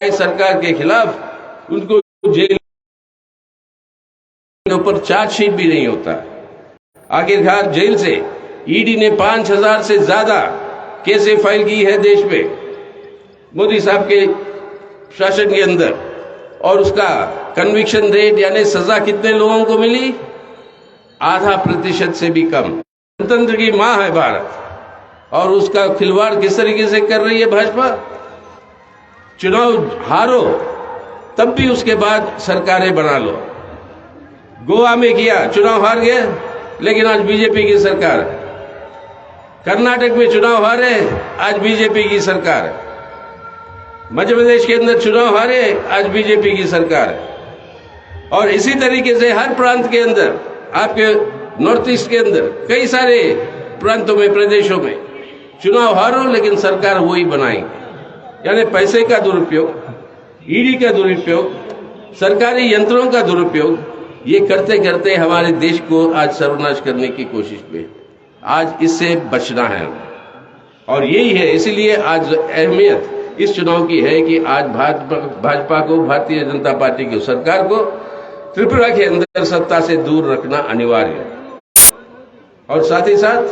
सरकार के खिलाफ उनको जेल के ऊपर चार्जशीट भी नहीं होता। आखिरकार जेल से ईडी ने 5000 से ज्यादा केसें फाइल की है देश में मोदी साहब के शासन के अंदर, और उसका कन्विक्शन रेट यानी सजा कितने लोगों को मिली? 0.5% से भी कम। गणतंत्र की मां है भारत, और उसका खिलवाड़ किस तरीके से कर रही है भाजपा। चुनाव हारो तब भी उसके बाद सरकारें बना लो। गोवा में किया, चुनाव हार गए, लेकिन आज बीजेपी की सरकार है। कर्नाटक में चुनाव हारे, आज बीजेपी की सरकार है। मध्य प्रदेश के अंदर चुनाव हारे, आज बीजेपी की सरकार है। और इसी तरीके से हर प्रांत के अंदर, आपके नॉर्थ ईस्ट के अंदर कई सारे प्रांतों में, प्रदेशों में चुनाव हारो लेकिन सरकार वही बनाएंगे। यानी पैसे का दुरुपयोग, ईडी का दुरुपयोग, सरकारी यंत्रों का दुरुपयोग, ये करते करते हमारे देश को आज सर्वनाश करने की कोशिश में। आज इससे बचना है, और यही है, इसीलिए आज अहमियत इस चुनाव की है कि आज भाजपा को, भारतीय जनता पार्टी की सरकार को त्रिपुरा के अंदर सत्ता से दूर रखना अनिवार्य है। और साथ ही साथ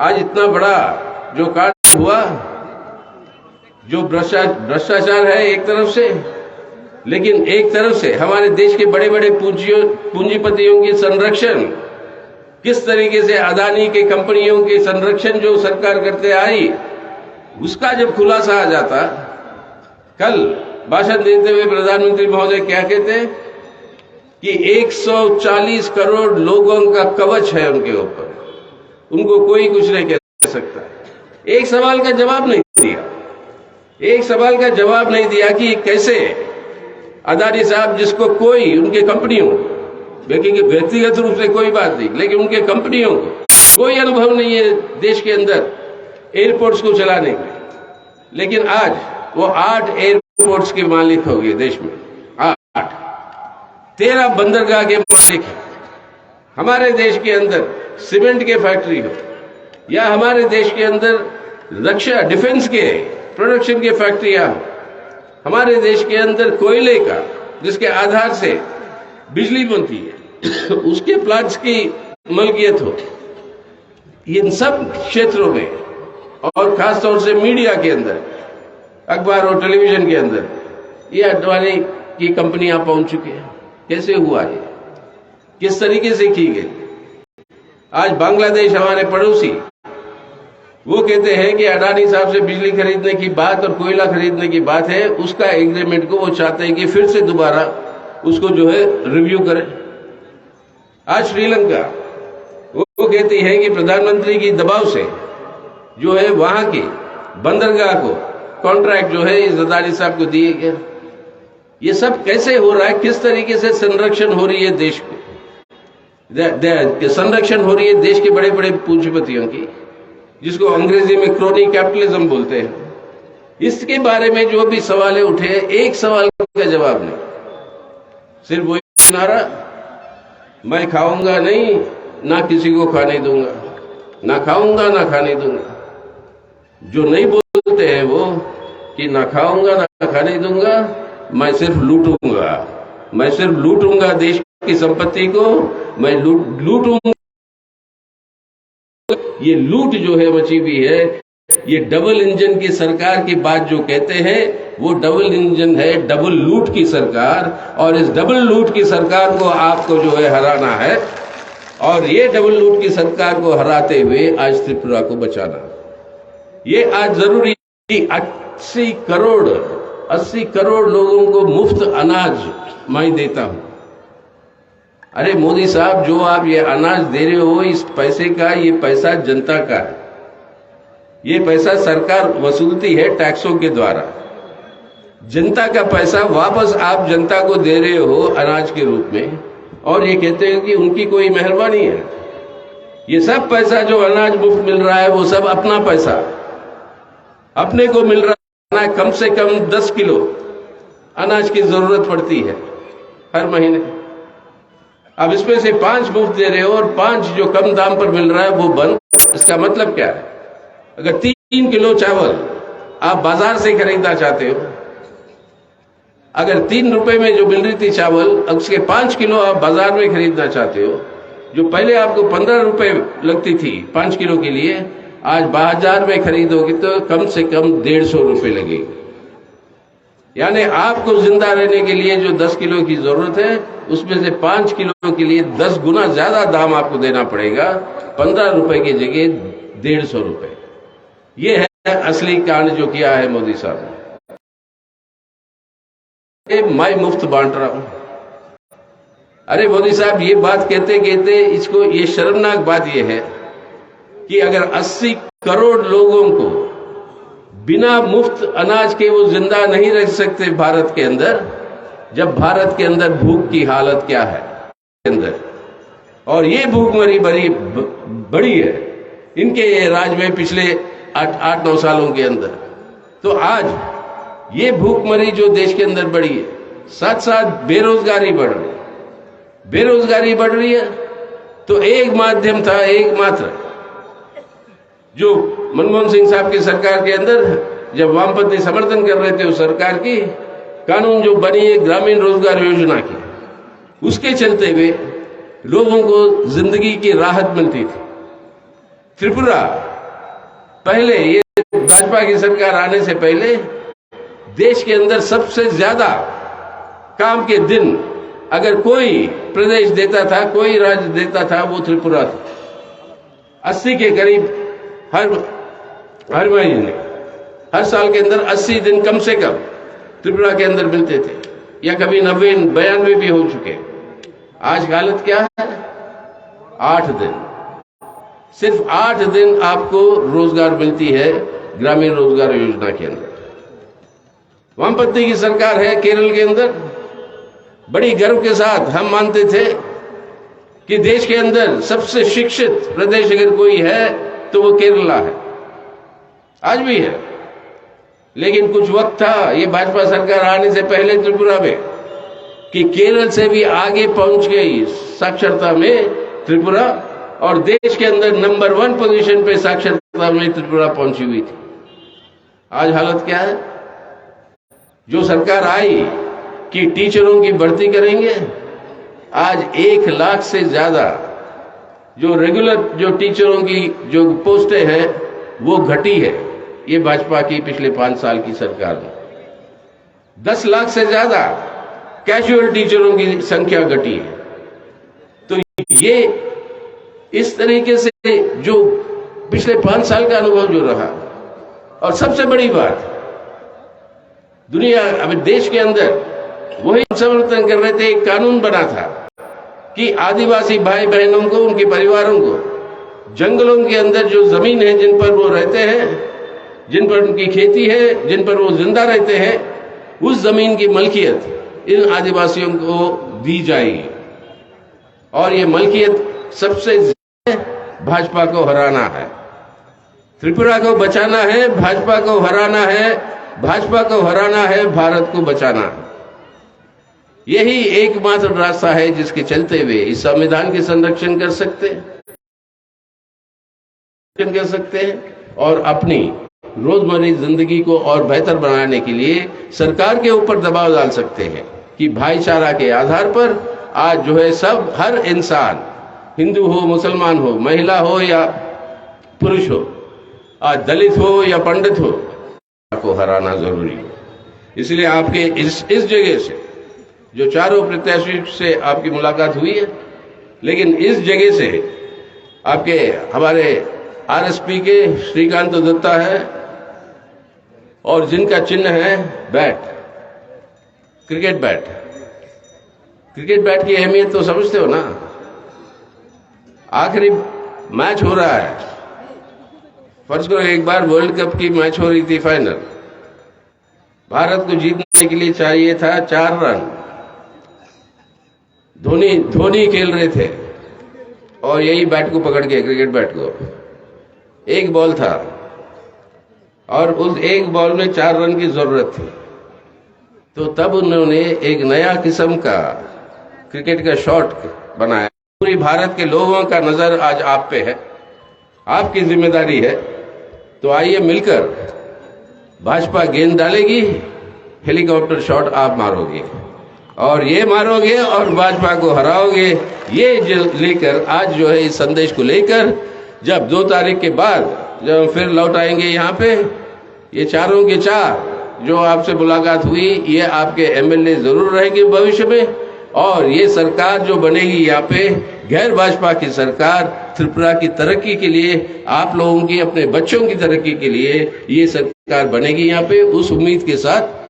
आज इतना बड़ा जो कांड हुआ, जो भ्रष्टाचार है एक तरफ से, लेकिन एक तरफ से हमारे देश के बड़े बड़े पूंजीपतियों की संरक्षण, किस तरीके से अदानी के कंपनियों के संरक्षण जो सरकार करते आई, उसका जब खुलासा आ जाता। कल भाषण देते हुए प्रधानमंत्री महोदय क्या कहते हैं कि 140 करोड़ लोगों का कवच है उनके ऊपर, उनको कोई कुछ नहीं कह सकता। एक सवाल का जवाब नहीं दिया, एक सवाल का जवाब नहीं दिया कि कैसे अदानी साहब, जिसको कोई, उनके कंपनियों, व्यक्तिगत रूप से कोई बात नहीं, लेकिन उनके कंपनियों को कोई अनुभव नहीं है देश के अंदर एयरपोर्ट्स को चलाने में, लेकिन आज वो 8 एयरपोर्ट्स के मालिक हो गए देश में। 8, 13 बंदरगाह के मालिक हैं। हमारे देश के अंदर सीमेंट के फैक्ट्री हो, या हमारे देश के अंदर रक्षा, डिफेंस के प्रोडक्शन के फैक्ट्रियां हो, हमारे देश के अंदर कोयले का, जिसके आधार से बिजली बनती है, उसके प्लांट्स की मलकियत हो। इन सब क्षेत्रों में, और खासतौर से मीडिया के अंदर, अखबार और टेलीविजन के अंदर, ये अडवाणी की कंपनियां पहुंच चुकी हैं। कैसे हुआ ये, किस तरीके से की गई? आज बांग्लादेश, हमारे पड़ोसी, वो कहते हैं कि अडानी साहब से बिजली खरीदने की बात और कोयला खरीदने की बात है, उसका एग्रीमेंट को वो चाहते हैं कि फिर से दोबारा उसको जो है रिव्यू करें। आज श्रीलंका, वो कहती है कि प्रधानमंत्री की दबाव से जो है वहां की बंदरगाह को कॉन्ट्रैक्ट जो है इस अदानी साहब को दिए गए। ये सब कैसे हो रहा है, किस तरीके से संरक्षण हो रही है देश को, संरक्षण हो रही है देश के बड़े बड़े पूंजीपतियों की, जिसको अंग्रेजी में क्रोनी कैपिटलिज्म बोलते हैं। इसके बारे में जो भी सवाल उठे, एक सवाल का जवाब नहीं, सिर्फ वही नारा, मैं खाऊंगा नहीं, ना किसी को खाने दूंगा, ना खाऊंगा ना खाने दूंगा। जो नहीं बोलते हैं वो कि ना खाऊंगा ना खाने दूंगा, मैं सिर्फ लूटूंगा, मैं सिर्फ लूटूंगा देश की संपत्ति को, मैं लूटूंगा। ये लूट जो है मची हुई है, ये डबल इंजन की सरकार की बात जो कहते हैं, वो डबल इंजन है, डबल लूट की सरकार। और इस डबल लूट की सरकार को आपको जो है हराना है, और ये डबल लूट की सरकार को हराते हुए आज त्रिपुरा को बचाना। ये आज जरूरी 80 करोड़ लोगों को मुफ्त अनाज मैं देता हूं। अरे मोदी साहब, जो आप ये अनाज दे रहे हो, इस पैसे का, ये पैसा जनता का है, ये पैसा सरकार वसूलती है टैक्सों के द्वारा। जनता का पैसा वापस आप जनता को दे रहे हो अनाज के रूप में, और ये कहते हैं कि उनकी कोई मेहरबानी है। ये सब पैसा जो अनाज मुफ्त मिल रहा है, वो सब अपना पैसा, अपने को मिल रहा है। कम से कम 10 किलो अनाज की जरूरत पड़ती है हर महीने। अब इसमें से 5 मुफ्त दे रहे हो, और 5 जो कम दाम पर मिल रहा है वो बंद। इसका मतलब क्या है? अगर 3 किलो चावल आप बाजार से खरीदना चाहते हो, अगर 3 रुपए में जो मिल रही थी चावल, उसके 5 किलो आप बाजार में खरीदना चाहते हो, जो पहले आपको 15 रुपए लगती थी 5 किलो के लिए, आज बाजार में खरीदोगे तो कम से कम 150 रुपए लगेगी। यानी आपको जिंदा रहने के लिए जो 10 किलो की जरूरत है, उसमें से 5 किलो के लिए 10 गुना ज्यादा दाम आपको देना पड़ेगा, 15 रुपए की जगह 150 रुपए। ये है असली कांड जो किया है मोदी साहब ने। मैं मुफ्त बांट रहा हूं। अरे मोदी साहब, ये बात कहते कहते इसको, ये शर्मनाक बात ये है कि अगर 80 करोड़ लोगों को बिना मुफ्त अनाज के वो जिंदा नहीं रह सकते भारत के अंदर, जब भारत के अंदर भूख की हालत क्या है अंदर, और ये भूखमरी बड़ी है इनके राज में पिछले 8-9 सालों के अंदर। तो आज ये भूखमरी जो देश के अंदर बढ़ी है, साथ साथ बेरोजगारी बढ़ रही है। बेरोजगारी बढ़ रही है तो एक माध्यम था, एकमात्र, जो मनमोहन सिंह साहब की सरकार के अंदर जब वामपंथी समर्थन कर रहे थे उस सरकार की, कानून जो बनी है ग्रामीण रोजगार योजना की, उसके चलते हुए लोगों को जिंदगी की राहत मिलती थी। त्रिपुरा पहले, ये भाजपा की सरकार आने से पहले, देश के अंदर सबसे ज्यादा काम के दिन अगर कोई प्रदेश देता था, कोई राज्य देता था, वो त्रिपुरा था। 80 के करीब हर महीने, हर साल के अंदर 80 दिन कम से कम त्रिपुरा के अंदर मिलते थे, या कभी 90-92 भी हो चुके। आज की हालत क्या है? 8 दिन, सिर्फ 8 दिन आपको रोजगार मिलती है ग्रामीण रोजगार योजना के अंदर। वामपंथी की सरकार है केरल के अंदर। बड़ी गर्व के साथ हम मानते थे कि देश के अंदर सबसे शिक्षित प्रदेश अगर कोई है तो वो केरला है, आज भी है। लेकिन कुछ वक्त था, ये भाजपा सरकार आने से पहले त्रिपुरा में, कि केरल से भी आगे पहुंच गई साक्षरता में त्रिपुरा, और देश के अंदर नंबर 1 पोजीशन पे साक्षरता में त्रिपुरा पहुंची हुई थी। आज हालत क्या है? जो सरकार आई कि टीचरों की भर्ती करेंगे, आज 1 लाख से ज्यादा जो रेगुलर जो टीचरों की जो पोस्टें हैं वो घटी है। ये भाजपा की पिछले 5 साल की सरकार में 10 लाख से ज्यादा कैजुअल टीचरों की संख्या घटी है। तो ये इस तरीके से जो पिछले 5 साल का अनुभव जो रहा, और सबसे बड़ी बात, दुनिया अभी देश के अंदर वही समर्थन कर रहे थे, एक कानून बना था कि आदिवासी भाई बहनों को, उनके परिवारों को जंगलों के अंदर जो जमीन है जिन पर वो रहते हैं, जिन पर उनकी खेती है, जिन पर वो जिंदा रहते हैं, उस जमीन की मलकियत इन आदिवासियों को दी जाएगी। और ये मलकियत सबसे भाजपा को हराना है, त्रिपुरा को बचाना है, भाजपा को हराना है, भाजपा को हराना है, भारत को बचाना है। यही एकमात्र रास्ता है जिसके चलते हुए इस संविधान के संरक्षण कर सकते हैं और अपनी रोजमर्रा जिंदगी को और बेहतर बनाने के लिए सरकार के ऊपर दबाव डाल सकते हैं कि भाईचारा के आधार पर आज जो है सब, हर इंसान, हिंदू हो, मुसलमान हो, महिला हो या पुरुष हो, आज दलित हो या पंडित हो, को हराना जरूरी है। इसलिए आपके इस जगह से जो चारों प्रत्याशी से आपकी मुलाकात हुई है, लेकिन इस जगह से आपके हमारे आरएसपी के श्रीकांत दत्ता है, और जिनका चिन्ह है bat, cricket bat. Cricket bat की अहमियत तो समझते हो ना। आखिरी मैच हो रहा है, फर्ज करो एक बार वर्ल्ड कप की मैच हो रही थी फाइनल, भारत को जीतने के लिए चाहिए था 4 रन। धोनी खेल रहे थे और यही बैट को पकड़ के, क्रिकेट बैट को, एक बॉल था और उस एक बॉल में 4 रन की जरूरत थी। तो तब उन्होंने एक नया किस्म का क्रिकेट का शॉट बनाया। पूरी भारत के लोगों का नजर आज आप पे है, आपकी जिम्मेदारी है। तो आइए मिलकर, भाजपा गेंद डालेगी हेलीकॉप्टर शॉट आप मारोगे और ये मारोगे और भाजपा को हराओगे। ये जो लेकर आज जो है इस संदेश को लेकर जब 2 तारीख के बाद जब हम फिर लौट आएंगे यहाँ पे, ये चारों के चार जो आपसे मुलाकात हुई ये आपके एमएलए जरूर रहेंगे भविष्य में। और ये सरकार जो बनेगी यहाँ पे गैर भाजपा की सरकार, त्रिपुरा की तरक्की के लिए, आप लोगों की, अपने बच्चों की तरक्की के लिए ये सरकार बनेगी यहाँ पे। उस उम्मीद के साथ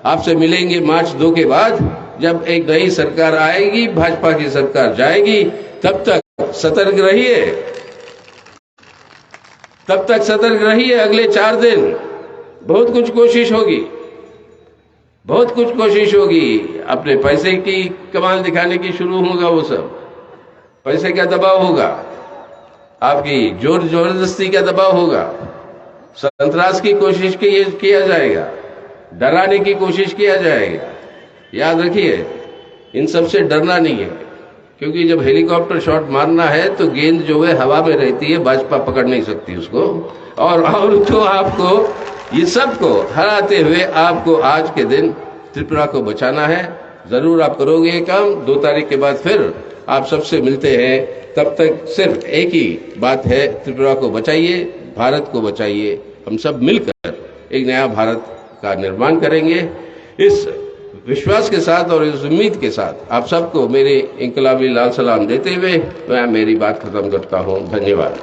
आपसे मिलेंगे मार्च 2 के बाद जब एक नई सरकार आएगी, भाजपा की सरकार जाएगी। तब तक सतर्क रहिए, तब तक सतर्क रहिए। अगले 4 दिन बहुत कुछ कोशिश होगी, बहुत कुछ कोशिश होगी। अपने पैसे की कमाल दिखाने की शुरू होगा, वो सब पैसे का दबाव होगा, आपकी जबरदस्ती का दबाव होगा, संतरास की कोशिश किया जाएगा, डराने की कोशिश किया जाएगा। याद रखिए, इन सब से डरना नहीं है, क्योंकि जब हेलीकॉप्टर शॉट मारना है तो गेंद जो है हवा में रहती है, भाजपा पकड़ नहीं सकती उसको। और तो आपको ये सबको हराते हुए आपको आज के दिन त्रिपुरा को बचाना है। जरूर आप करोगे ये काम। 2 तारीख के बाद फिर आप सबसे मिलते हैं। तब तक सिर्फ एक ही बात है, त्रिपुरा को बचाइए, भारत को बचाइए। हम सब मिलकर एक नया भारत का निर्माण करेंगे। इस विश्वास के साथ और इस उम्मीद के साथ आप सबको मेरे इंकलाबी लाल सलाम देते हुए मैं मेरी बात खत्म करता हूँ। धन्यवाद।